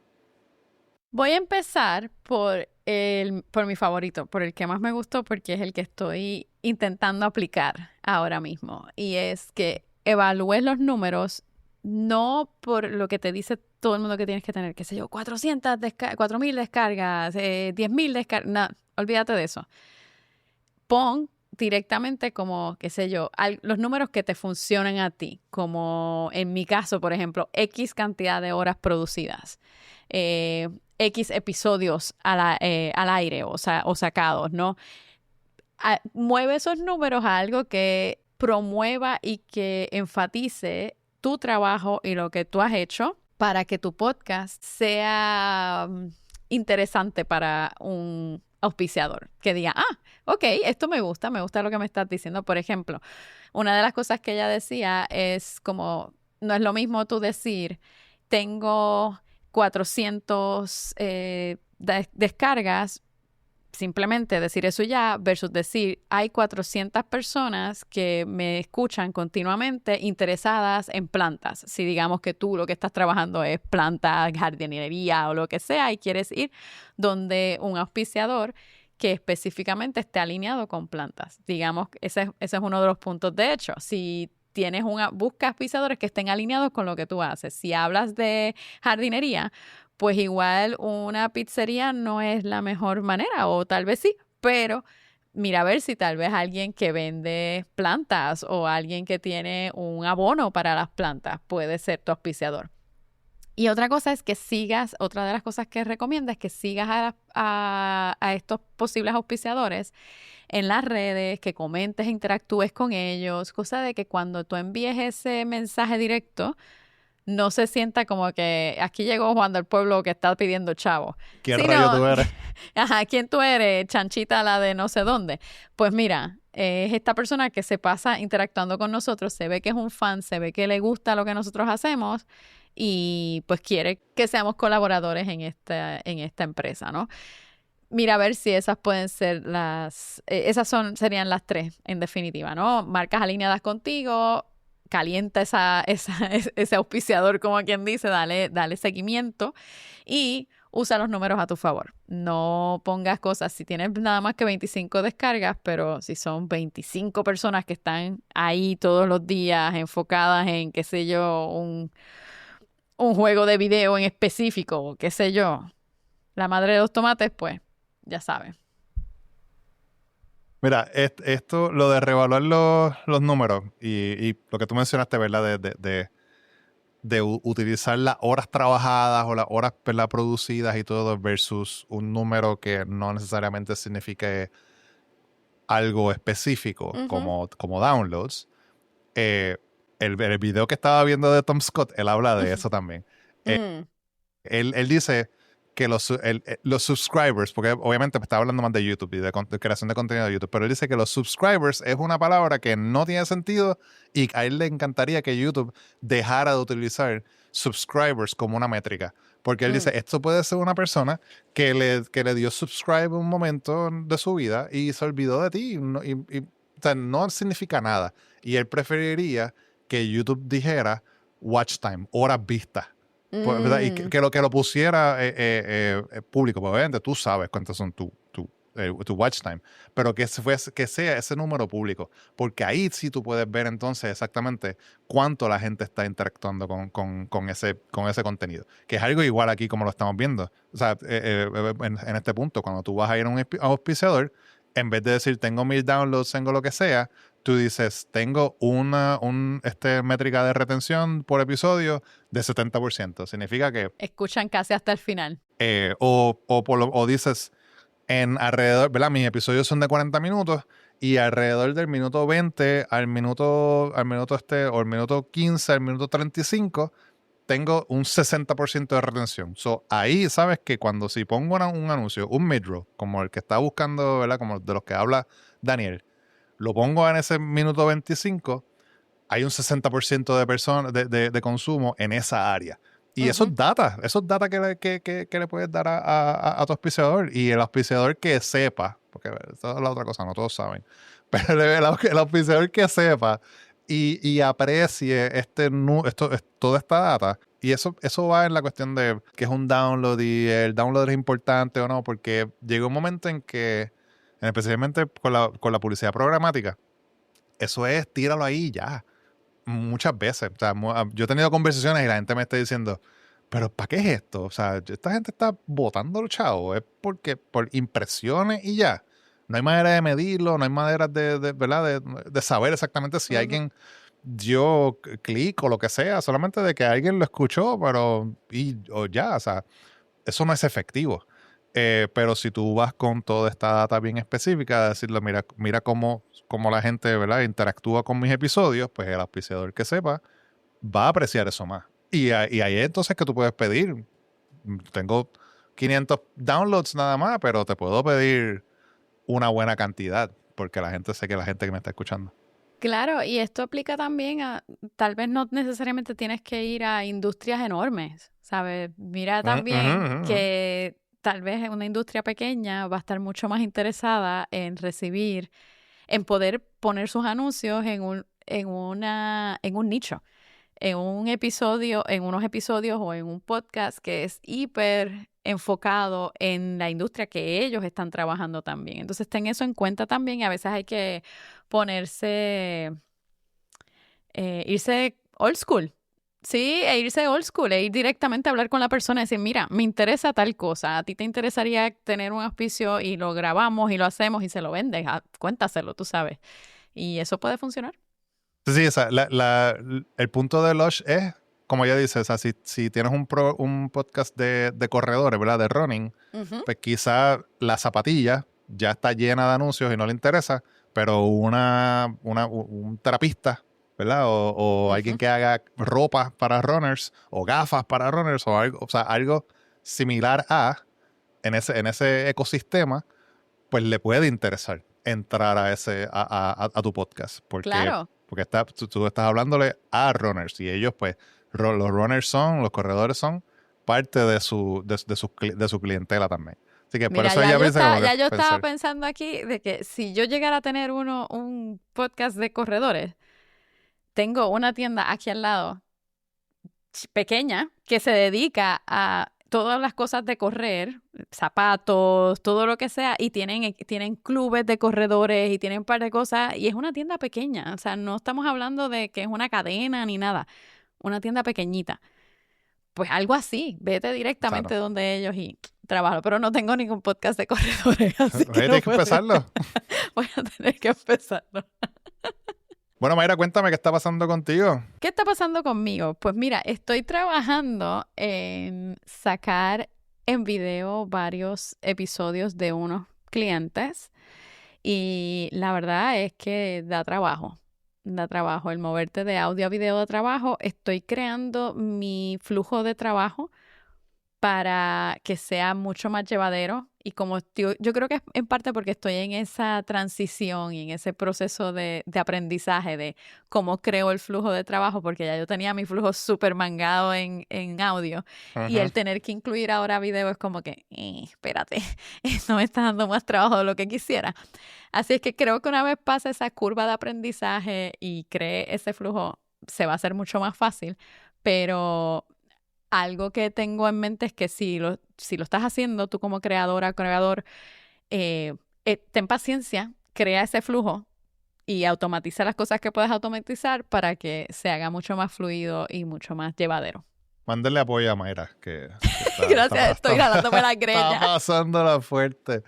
Voy a empezar por mi favorito, por el que más me gustó, porque es el que estoy intentando aplicar ahora mismo. Y es que evalúes los números no por lo que te dice todo el mundo que tienes que tener, qué sé yo, 4.000 descargas, 10.000 descargas. No, olvídate de eso. Pon directamente como, qué sé yo, los números que te funcionen a ti, como en mi caso, por ejemplo, X cantidad de horas producidas, X episodios al aire o sacados, ¿no? Mueve esos números a algo que promueva y que enfatice tu trabajo y lo que tú has hecho para que tu podcast sea interesante para un auspiciador, que diga, ok, esto me gusta lo que me estás diciendo. Por ejemplo, una de las cosas que ella decía es como, no es lo mismo tú decir, tengo 400 descargas, simplemente decir eso ya, versus decir, hay 400 personas que me escuchan continuamente interesadas en plantas. Si digamos que tú lo que estás trabajando es plantas, jardinería o lo que sea y quieres ir donde un auspiciador que específicamente esté alineado con plantas. Digamos, ese es uno de los puntos de hecho. Si busca auspiciadores que estén alineados con lo que tú haces. Si hablas de jardinería, pues igual una pizzería no es la mejor manera, o tal vez sí, pero mira a ver si tal vez alguien que vende plantas o alguien que tiene un abono para las plantas puede ser tu auspiciador. Y otra cosa es que otra de las cosas que recomiendo es que sigas a estos posibles auspiciadores en las redes, que comentes, interactúes con ellos, cosa de que cuando tú envíes ese mensaje directo, no se sienta como que aquí llegó Juan del Pueblo que está pidiendo chavo. ¿Qué rayo tú eres? Ajá, ¿quién tú eres? Chanchita la de no sé dónde. Pues mira, es esta persona que se pasa interactuando con nosotros, se ve que es un fan, se ve que le gusta lo que nosotros hacemos y pues quiere que seamos colaboradores en esta empresa, ¿no? Mira a ver si esas pueden ser serían las tres en definitiva, ¿no? Marcas alineadas contigo, calienta ese auspiciador, como quien dice, dale seguimiento y usa los números a tu favor. No pongas cosas, si tienes nada más que 25 descargas, pero si son 25 personas que están ahí todos los días enfocadas en, qué sé yo, un juego de video en específico, qué sé yo, la madre de los tomates, pues ya sabes. Mira, esto, lo de reevaluar los números y lo que tú mencionaste, ¿verdad? De utilizar las horas trabajadas o las horas, ¿verdad?, producidas y todo versus un número que no necesariamente signifique algo específico como downloads. El video que estaba viendo de Tom Scott, él habla de eso también. Él dice que los subscribers, porque obviamente me estaba hablando más de YouTube y de creación de contenido de YouTube, pero él dice que los subscribers es una palabra que no tiene sentido y a él le encantaría que YouTube dejara de utilizar subscribers como una métrica. Porque él dice, esto puede ser una persona que le dio subscribe un momento de su vida y se olvidó de ti. O sea, no significa nada. Y él preferiría que YouTube dijera watch time, horas vistas. ¿Verdad? Y que lo pusiera público, porque obviamente tú sabes cuántos son tu watch time, pero que sea ese número público, porque ahí sí tú puedes ver entonces exactamente cuánto la gente está interactuando con ese contenido, que es algo igual aquí como lo estamos viendo. O sea, en este punto, cuando tú vas a ir a un auspiciador, en vez de decir tengo 1,000 downloads, tengo lo que sea, tú dices, tengo una métrica de retención por episodio de 70%. Significa que... Escuchan casi hasta el final. O dices, en alrededor, ¿verdad? Mis episodios son de 40 minutos y alrededor del minuto 20 o el minuto 15, al minuto 35, tengo un 60% de retención. So, ahí sabes que si pongo un anuncio, un mid-roll, como el que está buscando, ¿verdad? Como de los que habla Daniel, lo pongo en ese minuto 25, hay un 60% de personas de consumo en esa área. Y esos data que le puedes dar a tu auspiciador. Y el auspiciador que sepa, porque esa es la otra cosa, no todos saben, pero el auspiciador que sepa y aprecie toda esta data. Y eso va en la cuestión de que es un download y el download es importante o no, porque llega un momento en que, especialmente con la publicidad programática, eso es tíralo ahí ya. Muchas veces. O sea, yo he tenido conversaciones y la gente me está diciendo, pero ¿para qué es esto? O sea, esta gente está botando los chavos. Es porque por impresiones y ya. No hay manera de medirlo, no hay manera ¿verdad? De saber exactamente si alguien dio clic o lo que sea, solamente de que alguien lo escuchó, o ya, o sea, eso no es efectivo. Pero si tú vas con toda esta data bien específica, decirle, mira cómo la gente, ¿verdad?, interactúa con mis episodios, pues el auspiciador que sepa va a apreciar eso más. Y ahí entonces que tú puedes pedir. Tengo 500 downloads nada más, pero te puedo pedir una buena cantidad, porque sé que la gente que me está escuchando. Claro, y esto aplica también tal vez no necesariamente tienes que ir a industrias enormes, ¿sabes? Mira también que tal vez una industria pequeña va a estar mucho más interesada en en poder poner sus anuncios en un nicho, en unos episodios o en un podcast que es hiper enfocado en la industria que ellos están trabajando también. Entonces, ten eso en cuenta también y a veces hay que irse old school. Sí, irse old school, ir directamente a hablar con la persona y decir, mira, me interesa tal cosa, a ti te interesaría tener un auspicio y lo grabamos y lo hacemos y se lo vendes, cuéntaselo, tú sabes. Y eso puede funcionar. Sí, o sea, el punto de Lush es, como ya dices, o sea, si tienes un podcast de corredores, ¿verdad? De running, pues quizá la zapatilla ya está llena de anuncios y no le interesa, pero un terapista, ¿verdad? O alguien que haga ropa para runners o gafas para runners o sea, algo similar en ese ecosistema, pues le puede interesar entrar a tu podcast. Claro. Porque tú estás hablándole a runners y ellos, pues, los corredores son parte de su clientela también. Así que por Mira, eso ella piensa ya yo estaba pensando aquí de que si yo llegara a tener un podcast de corredores, tengo una tienda aquí al lado, pequeña, que se dedica a todas las cosas de correr, zapatos, todo lo que sea, y tienen clubes de corredores y tienen un par de cosas, y es una tienda pequeña, o sea, no estamos hablando de que es una cadena ni nada, una tienda pequeñita. Pues algo así, vete directamente donde ellos y trabajo, pero no tengo ningún podcast de corredores, así que tienes que empezarlo. Voy a tener que empezarlo. Bueno, Mayra, cuéntame qué está pasando contigo. ¿Qué está pasando conmigo? Pues mira, estoy trabajando en sacar en video varios episodios de unos clientes y la verdad es que da trabajo el moverte de audio a video da trabajo. Estoy creando mi flujo de trabajo para que sea mucho más llevadero y yo creo que es en parte porque estoy en esa transición y en ese proceso de aprendizaje de cómo creo el flujo de trabajo, porque ya yo tenía mi flujo súper mangado en audio y el tener que incluir ahora video es como que, espérate, no me está dando más trabajo de lo que quisiera. Así es que creo que una vez pase esa curva de aprendizaje y cree ese flujo, se va a hacer mucho más fácil, pero algo que tengo en mente es que si lo estás haciendo tú como creadora, creador, ten paciencia, crea ese flujo y automatiza las cosas que puedes automatizar para que se haga mucho más fluido y mucho más llevadero. Mándale apoyo a Mayra, que gracias, estoy jalándome la greña. Está pasándola fuerte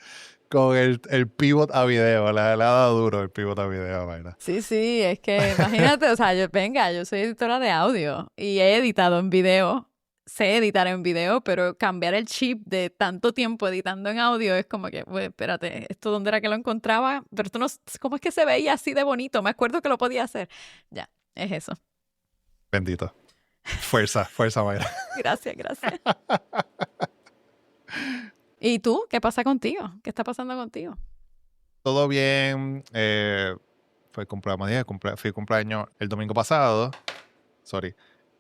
con el pivot a video. Le ha dado duro el pivot a video, Mayra. Sí, es que imagínate, o sea, yo soy editora de audio y he editado en video. Sé editar en video, pero cambiar el chip de tanto tiempo editando en audio es como que, pues, espérate, ¿esto dónde era que lo encontraba? Pero esto no, ¿cómo es que se veía así de bonito? Me acuerdo que lo podía hacer. Ya, es eso. Bendito. Fuerza, Mayra. Gracias. ¿Y tú? ¿Qué pasa contigo? ¿Qué está pasando contigo? Todo bien. Fui cumpleaños el domingo pasado. Sorry.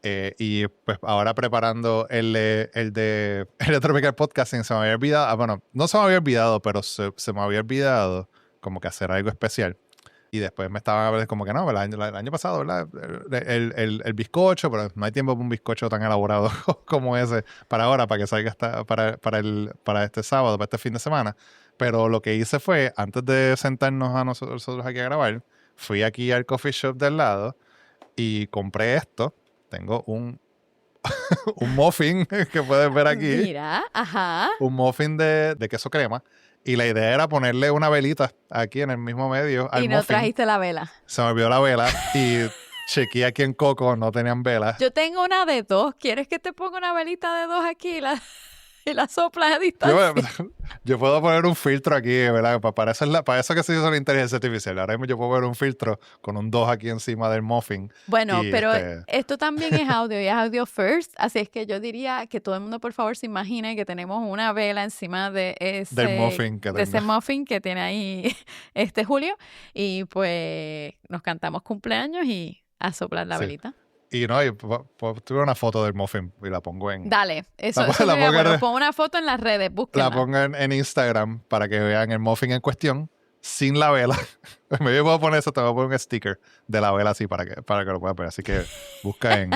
Y pues ahora preparando el de Tropical Podcasting se me había olvidado, bueno, no se me había olvidado, pero se me había olvidado como que hacer algo especial. Y después me estaban hablando como que no, el año pasado, ¿verdad? El bizcocho, pero no hay tiempo para un bizcocho tan elaborado como ese para ahora, para que salga para este sábado, para este fin de semana. Pero lo que hice fue, antes de sentarnos a nosotros aquí a grabar, fui aquí al coffee shop del lado y compré esto. Tengo un muffin que puedes ver aquí. Mira, ajá. Un muffin de queso crema. Y la idea era ponerle una velita aquí en el mismo medio al Y no muffin. trajiste la vela. Se me olvidó la vela y chequeé aquí en Coco, no tenían vela. Yo tengo una de 2. ¿Quieres que te ponga una velita de 2 aquí y la soplas a distancia? Yo puedo poner un filtro aquí, ¿verdad? Para eso que se hizo la inteligencia artificial. Ahora mismo yo puedo poner un filtro con un 2 aquí encima del muffin. Bueno, pero esto también es audio y es audio first, así es que yo diría que todo el mundo por favor se imagine que tenemos una vela encima de ese muffin que tiene ahí Julio, y pues nos cantamos cumpleaños y a soplar la velita. Y no, tuve una foto del muffin y la pongo en... Dale, pon una foto en las redes, búsquenla. La pongo en Instagram para que vean el muffin en cuestión, sin la vela. Me puedo poner eso, te voy a poner un sticker de la vela así para que lo puedan ver. Así que busca en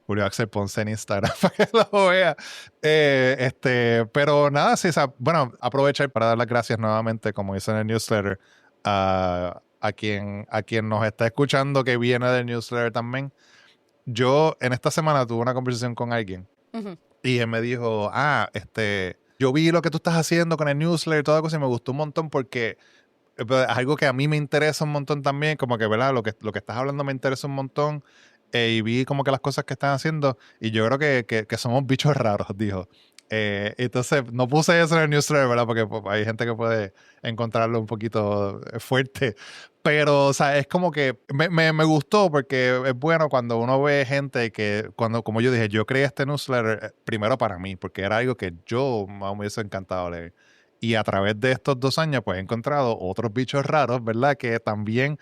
Julio Axel Ponce en Instagram para que lo vea. Pero nada, sí, bueno, aprovechar para dar las gracias nuevamente, como dice en el newsletter, a quien nos está escuchando, que viene del newsletter también. Yo en esta semana tuve una conversación con alguien y él me dijo, yo vi lo que tú estás haciendo con el newsletter y toda cosa y me gustó un montón porque es algo que a mí me interesa un montón también, como que, ¿verdad? Lo que estás hablando me interesa un montón y vi como que las cosas que están haciendo y yo creo que somos bichos raros, dijo. Entonces, no puse eso en el newsletter, ¿verdad? Porque hay gente que puede encontrarlo un poquito fuerte. Pero, o sea, es como que me gustó porque es bueno cuando uno ve gente que, como yo dije, yo creé este newsletter primero para mí, porque era algo que yo me hubiese encantado leer. Y a través de estos 2 años, pues he encontrado otros bichos raros, ¿verdad? Que también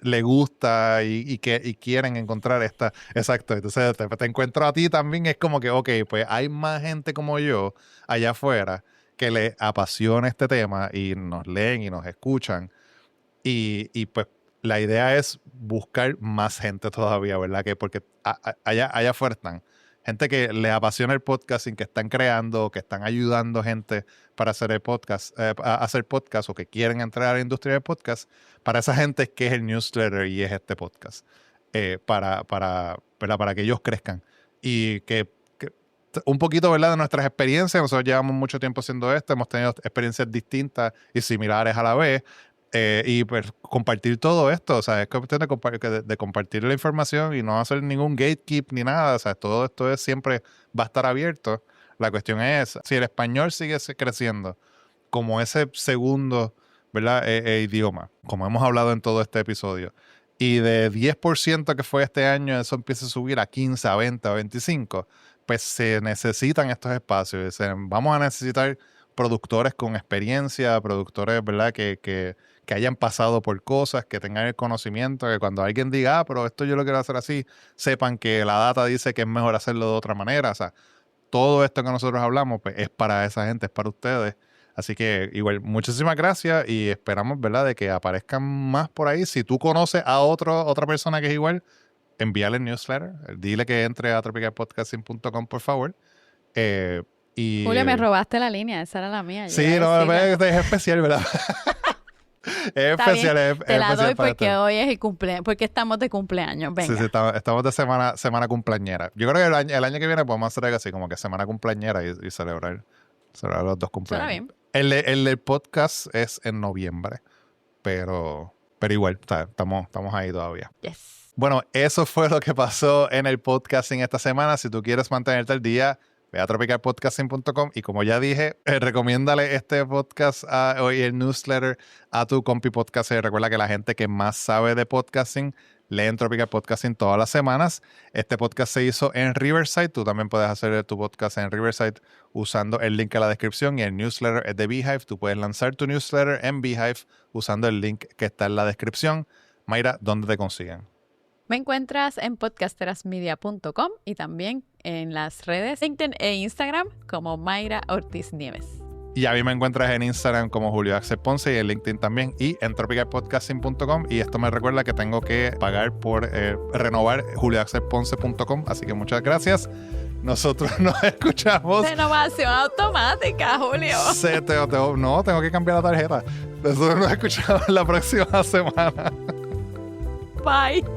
le gusta y quieren encontrar esta. Exacto. Entonces te encuentro a ti también. Es como que, ok, pues hay más gente como yo allá afuera que le apasiona este tema y nos leen y nos escuchan. Y pues la idea es buscar más gente todavía, ¿verdad? Porque allá afuera están gente que les apasiona el podcasting, que están creando, que están ayudando gente para hacer el podcast, a hacer podcast o que quieren entrar a la industria del podcast. Para esa gente es que es el newsletter y es este podcast. Para que ellos crezcan. Y que un poquito, ¿verdad? De nuestras experiencias. Nosotros llevamos mucho tiempo haciendo esto. Hemos tenido experiencias distintas y similares a la vez. Y pues compartir todo esto, o sea, es cuestión de compartir la información y no hacer ningún gatekeep ni nada, o sea, todo esto siempre va a estar abierto. La cuestión es, si el español sigue creciendo como ese segundo, ¿verdad? Idioma, como hemos hablado en todo este episodio, y de 10% que fue este año, eso empieza a subir a 15, a 20, a 25, pues se necesitan estos espacios. Vamos a necesitar productores con experiencia, productores, ¿verdad? Que hayan pasado por cosas, que tengan el conocimiento, que cuando alguien diga, pero esto yo lo quiero hacer así, sepan que la data dice que es mejor hacerlo de otra manera. O sea, todo esto que nosotros hablamos, pues es para esa gente, es para ustedes. Así que igual, muchísimas gracias y esperamos, ¿verdad?, de que aparezcan más por ahí. Si tú conoces a otra persona que es igual, envíale el newsletter, dile que entre a tropicalpodcasting.com, por favor. Julio, me robaste la línea, esa era la mía. Sí, no, es especial, ¿verdad? Es especial. Te la doy porque hoy es el cumpleaños, porque estamos de cumpleaños. Venga. Sí, estamos de semana cumpleañera. Yo creo que el año que viene podemos hacer algo así, como que semana cumpleañera y celebrar los 2 cumpleaños. Suena bien. El podcast es en noviembre, pero igual, estamos ahí todavía. Yes. Bueno, eso fue lo que pasó en el podcasting esta semana. Si tú quieres mantenerte al día, ve a tropicalpodcasting.com y como ya dije, recomiéndale este podcast y el newsletter a tu compi podcaster. Recuerda que la gente que más sabe de podcasting lee en Tropical Podcasting todas las semanas. Este podcast se hizo en Riverside. Tú también puedes hacer tu podcast en Riverside usando el link en la descripción y el newsletter es de Beehive. Tú puedes lanzar tu newsletter en Beehive usando el link que está en la descripción. Mayra, ¿dónde te consiguen? Me encuentras en podcasterasmedia.com y también en las redes LinkedIn e Instagram como Mayra Ortiz Nieves. Y a mí me encuentras en Instagram como Julio Axel Ponce y en LinkedIn también y en tropicalpodcasting.com. Y esto me recuerda que tengo que pagar por renovar julioaxelponce.com. Así que muchas gracias. Nosotros nos escuchamos. Renovación automática, Julio. No, tengo que cambiar la tarjeta. Nosotros nos escuchamos la próxima semana. Bye.